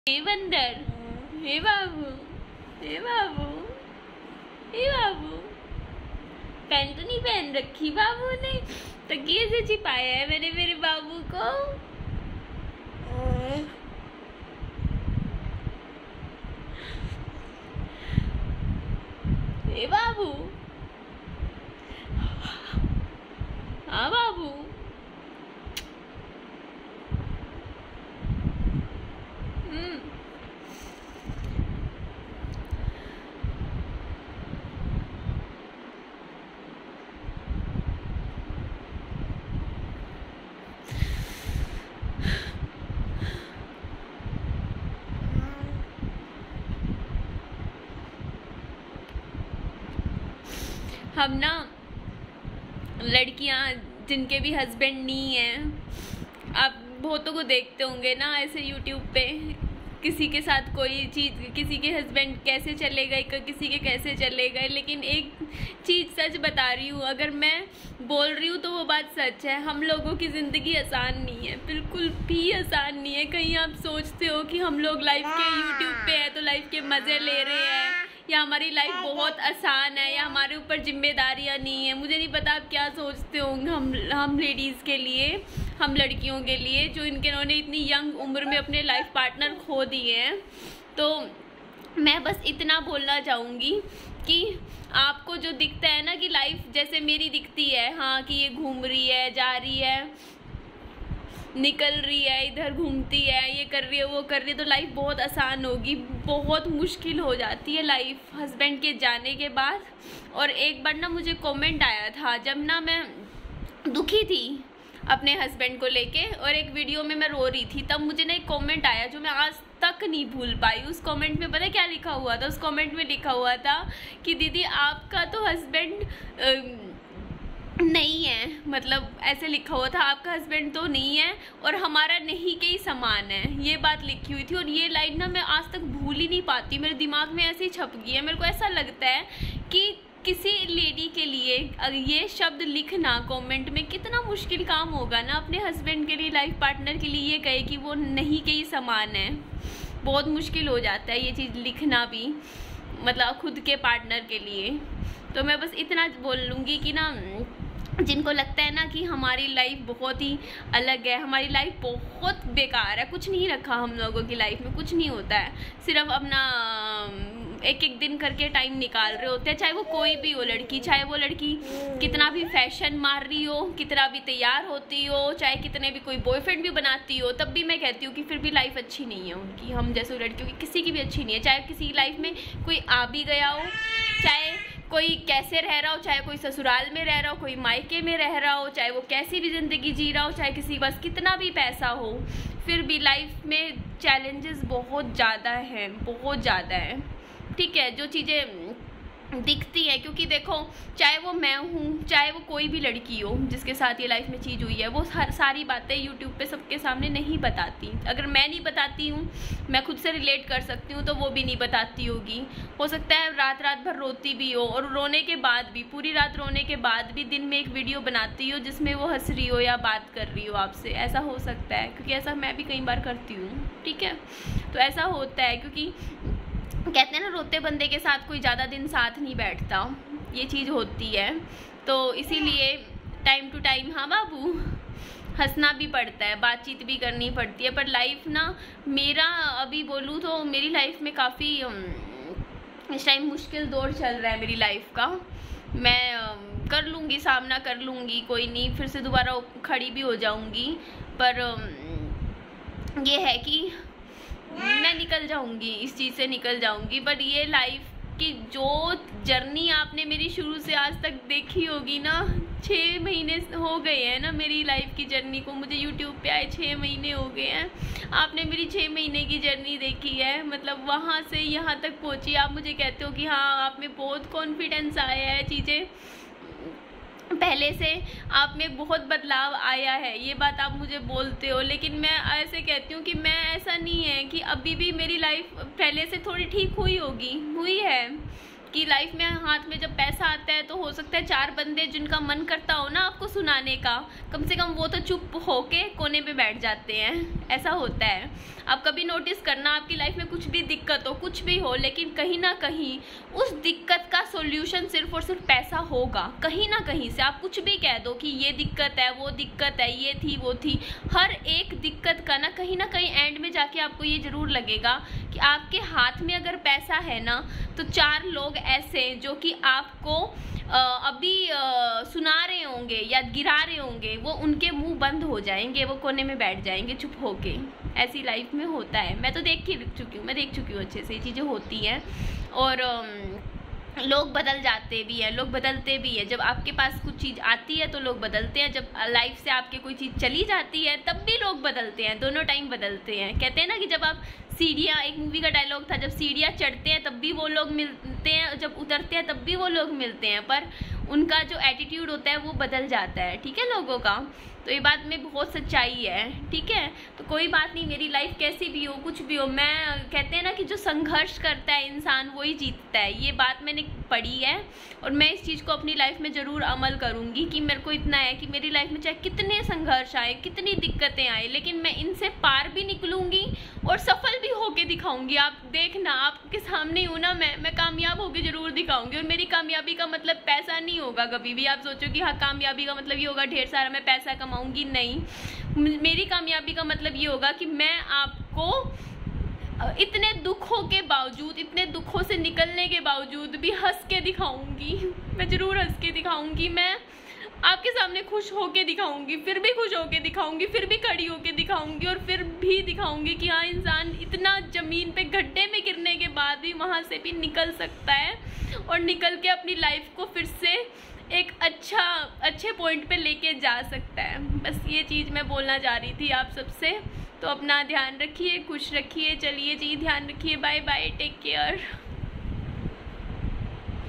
हे बंदर, हे बाबू, हे बाबू, हे बाबू। पैंट तो नहीं पहन रखी बाबू ने, तकिए से छिपाया है मैंने मेरे बाबू को। हे बाबू, हाँ बाबू। हम ना लड़कियां जिनके भी हस्बैंड नहीं हैं, आप बहुतों को देखते होंगे ना ऐसे यूट्यूब पे, किसी के साथ कोई चीज़, किसी के हस्बैंड कैसे चले गए, किसी के कैसे चले गए। लेकिन एक चीज़ सच बता रही हूँ, अगर मैं बोल रही हूँ तो वो बात सच है। हम लोगों की ज़िंदगी आसान नहीं है, बिल्कुल भी आसान नहीं है। कहीं आप सोचते हो कि हम लोग लाइफ के यूट्यूब पे है तो लाइफ के मज़े ले रहे हैं, या हमारी लाइफ बहुत आसान है, या हमारे ऊपर जिम्मेदारियाँ नहीं है। मुझे नहीं पता आप क्या सोचते होंगे हम लेडीज़ के लिए, हम लड़कियों के लिए, जो इन्होंने इतनी यंग उम्र में अपने लाइफ पार्टनर खो दिए हैं। तो मैं बस इतना बोलना चाहूँगी कि आपको जो दिखता है ना कि लाइफ जैसे मेरी दिखती है, हाँ कि ये घूम रही है, जा रही है, निकल रही है, इधर घूमती है, ये कर रही है, वो कर रही है, तो लाइफ बहुत आसान होगी। बहुत मुश्किल हो जाती है लाइफ हस्बैंड के जाने के बाद। और एक बार ना मुझे कमेंट आया था, जब ना मैं दुखी थी अपने हस्बैंड को लेके और एक वीडियो में मैं रो रही थी, तब मुझे ना एक कमेंट आया जो मैं आज तक नहीं भूल पाई। उस कमेंट में पता है क्या लिखा हुआ था? उस कमेंट में लिखा हुआ था कि दीदी आपका तो हस्बैंड नहीं है, मतलब ऐसे लिखा हुआ था, आपका हस्बैंड तो नहीं है और हमारा नहीं के ही समान है, ये बात लिखी हुई थी। और ये लाइन ना मैं आज तक भूल ही नहीं पाती, मेरे दिमाग में ऐसे ही छप गई है। मेरे को ऐसा लगता है कि किसी लेडी के लिए ये शब्द लिखना कमेंट में कितना मुश्किल काम होगा ना, अपने हस्बैंड के लिए, लाइफ पार्टनर के लिए ये कहे कि वो नहीं के ही समान है। बहुत मुश्किल हो जाता है ये चीज़ लिखना भी, मतलब खुद के पार्टनर के लिए। तो मैं बस इतना बोल लूँगी कि ना, जिनको लगता है ना कि हमारी लाइफ बहुत ही अलग है, हमारी लाइफ बहुत बेकार है, कुछ नहीं रखा हम लोगों की लाइफ में, कुछ नहीं होता है, सिर्फ अपना एक एक दिन करके टाइम निकाल रहे होते हैं। चाहे वो कोई भी हो लड़की, चाहे वो लड़की कितना भी फैशन मार रही हो, कितना भी तैयार होती हो, चाहे कितने भी कोई बॉयफ्रेंड भी बनाती हो, तब भी मैं कहती हूँ कि फिर भी लाइफ अच्छी नहीं है उनकी, हम जैसे लड़कियों की किसी की भी अच्छी नहीं है। चाहे किसी लाइफ में कोई आ भी गया हो, चाहे कोई कैसे रह रहा हो, चाहे कोई ससुराल में रह रहा हो, कोई मायके में रह रहा हो, चाहे वो कैसी भी ज़िंदगी जी रहा हो, चाहे किसी के पास कितना भी पैसा हो, फिर भी लाइफ में चैलेंजेस बहुत ज़्यादा हैं, बहुत ज़्यादा हैं। ठीक है, जो चीज़ें दिखती है, क्योंकि देखो चाहे वो मैं हूँ, चाहे वो कोई भी लड़की हो जिसके साथ ये लाइफ में चीज़ हुई है, वो सारी बातें यूट्यूब पे सबके सामने नहीं बताती। अगर मैं नहीं बताती हूँ, मैं खुद से रिलेट कर सकती हूँ, तो वो भी नहीं बताती होगी। हो सकता है रात रात भर रोती भी हो, और रोने के बाद भी, पूरी रात रोने के बाद भी दिन में एक वीडियो बनाती हो जिसमें वो हंस रही हो या बात कर रही हो आपसे, ऐसा हो सकता है, क्योंकि ऐसा मैं भी कई बार करती हूँ। ठीक है, तो ऐसा होता है, क्योंकि कहते हैं ना रोते बंदे के साथ कोई ज़्यादा दिन साथ नहीं बैठता, ये चीज़ होती है। तो इसीलिए टाइम टू टाइम, हाँ बाबू, हंसना भी पड़ता है, बातचीत भी करनी पड़ती है। पर लाइफ ना, मेरा अभी बोलूँ तो मेरी लाइफ में काफ़ी इस टाइम मुश्किल दौर चल रहा है मेरी लाइफ का। मैं कर लूँगी, सामना कर लूँगी, कोई नहीं, फिर से दोबारा खड़ी भी हो जाऊँगी। पर ये है कि मैं निकल जाऊंगी, इस चीज़ से निकल जाऊंगी। बट ये लाइफ की जो जर्नी आपने मेरी शुरू से आज तक देखी होगी ना, 6 महीने हो गए हैं ना मेरी लाइफ की जर्नी को, मुझे यूट्यूब पे आए 6 महीने हो गए हैं। आपने मेरी 6 महीने की जर्नी देखी है, मतलब वहाँ से यहाँ तक पहुँची। आप मुझे कहते हो कि हाँ आप में बहुत कॉन्फिडेंस आया है, चीज़ें पहले से आप में बहुत बदलाव आया है, ये बात आप मुझे बोलते हो। लेकिन मैं ऐसे कहती हूँ कि मैं, ऐसा नहीं है कि अभी भी मेरी लाइफ पहले से थोड़ी ठीक हुई है कि लाइफ में हाथ में जब पैसा आता है तो हो सकता है 4 बंदे जिनका मन करता हो ना आपको सुनाने का, कम से कम वो तो चुप होके कोने पे बैठ जाते हैं। ऐसा होता है। आप कभी नोटिस करना, आपकी लाइफ में कुछ भी दिक्कत हो, कुछ भी हो, लेकिन कहीं ना कहीं उस दिक्कत का सॉल्यूशन सिर्फ और सिर्फ पैसा होगा। कहीं ना कहीं से आप कुछ भी कह दो कि ये दिक्कत है, वो दिक्कत है, ये थी, वो थी, हर एक दिक्कत का ना कहीं एंड में जाके आपको ये जरूर लगेगा कि आपके हाथ में अगर पैसा है ना, तो 4 लोग ऐसे जो कि आपको अभी सुना रहे होंगे या गिरा रहे होंगे, वो उनके मुंह बंद हो जाएंगे, वो कोने में बैठ जाएंगे चुप होके। ऐसी लाइफ में होता है। मैं तो देख चुकी हूँ अच्छे से, ये चीज़ें होती हैं। और लोग बदल जाते भी हैं, लोग बदलते भी हैं। जब आपके पास कुछ चीज़ आती है तो लोग बदलते हैं, जब लाइफ से आपके कोई चीज़ चली जाती है तब भी लोग बदलते हैं, दोनों टाइम बदलते हैं। कहते हैं ना कि जब आप सीढ़ियाँ, एक मूवी का डायलॉग था, जब सीढ़ियाँ चढ़ते हैं तब भी वो लोग मिलते हैं, जब उतरते हैं तब भी वो लोग मिलते हैं, पर उनका जो एटीट्यूड होता है वो बदल जाता है, ठीक है, लोगों का। तो ये बात में बहुत सच्चाई है, ठीक है। तो कोई बात नहीं, मेरी लाइफ कैसी भी हो, कुछ भी हो, मैं कहते हैं ना कि जो संघर्ष करता है इंसान वही जीतता है। ये बात मैंने पढ़ी है और मैं इस चीज़ को अपनी लाइफ में ज़रूर अमल करूँगी कि मेरे को इतना है कि मेरी लाइफ में चाहे कितने संघर्ष आए, कितनी दिक्कतें आए, लेकिन मैं इनसे पार भी निकलूँगी और सफल भी होके दिखाऊँगी। आप देखना, आपके सामने हूँ ना मैं कामयाब होके ज़रूर दिखाऊँगी। और मेरी कामयाबी का मतलब पैसा नहीं होगा कभी भी। आप सोचो कि हाँ कामयाबी का मतलब ये होगा ढेर सारा मैं पैसा कमाऊँगी, नहीं। मेरी कामयाबी का मतलब ये होगा कि मैं आपको इतने दुखों के बावजूद, इतने दुखों से निकलने के बावजूद भी हंस के दिखाऊंगी। मैं ज़रूर हंस के दिखाऊंगी, मैं आपके सामने खुश होके दिखाऊंगी, फिर भी खुश होके दिखाऊंगी, फिर भी खड़ी होके दिखाऊंगी, और फिर भी दिखाऊंगी कि हाँ इंसान इतना ज़मीन पे गड्ढे में गिरने के बाद भी वहाँ से भी निकल सकता है और निकल के अपनी लाइफ को फिर से एक अच्छे पॉइंट पे लेके जा सकता है। बस ये चीज़ मैं बोलना चाह रही थी आप सबसे। तो अपना ध्यान रखिए, खुश रखिए, चलिए जी, ध्यान रखिए, बाय बाय, टेक केयर।